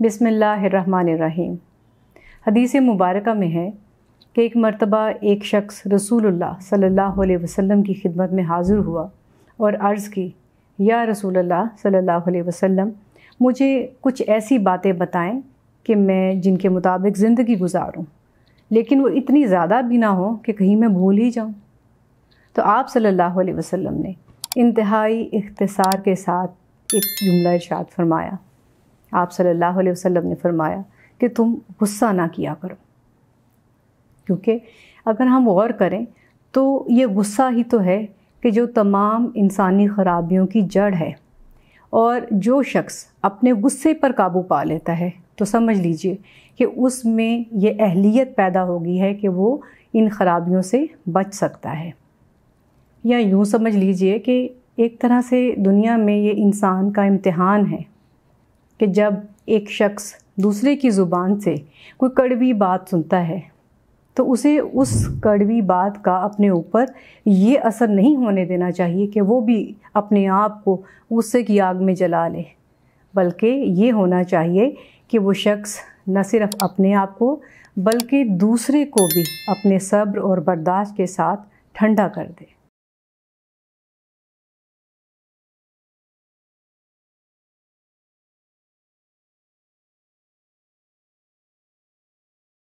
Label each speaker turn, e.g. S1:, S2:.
S1: بسم اللہ الرحمن الرحیم۔ حدیث مبارکہ میں ہے کہ ایک مرتبہ ایک شخص رسول اللہ صلی اللہ علیہ وسلم کی خدمت میں حاضر ہوا اور عرض کی، یا رسول اللہ صلی اللہ علیہ وسلم، مجھے کچھ ایسی باتیں بتائیں کہ میں جن کے مطابق زندگی گزاروں، لیکن وہ اتنی زیادہ بھی نہ ہوں کہ کہیں میں بھول ہی جاؤں۔ تو آپ صلی اللہ علیہ وسلم نے انتہائی اختصار کے ساتھ ایک جملہ ارشاد فرمایا۔ آپ صلی اللہ علیہ وسلم نے فرمایا کہ تم غصہ نہ کیا کرو، کیونکہ اگر ہم غور کریں تو یہ غصہ ہی تو ہے کہ جو تمام انسانی خرابیوں کی جڑ ہے، اور جو شخص اپنے غصے پر قابو پا لیتا ہے تو سمجھ لیجئے کہ اس میں یہ اہلیت پیدا ہو گئی ہے کہ وہ ان خرابیوں سے بچ سکتا ہے۔ یا یوں سمجھ لیجئے کہ ایک طرح سے دنیا میں یہ انسان کا امتحان ہے کہ جب ایک شخص دوسرے کی زبان سے کوئی کڑوی بات سنتا ہے تو اسے اس کڑوی بات کا اپنے اوپر یہ اثر نہیں ہونے دینا چاہیے کہ وہ بھی اپنے آپ کو غصے کی آگ میں جلا لے، بلکہ یہ ہونا چاہیے کہ وہ شخص نہ صرف اپنے آپ کو بلکہ دوسرے کو بھی اپنے صبر اور برداشت کے ساتھ ٹھنڈا کر دے۔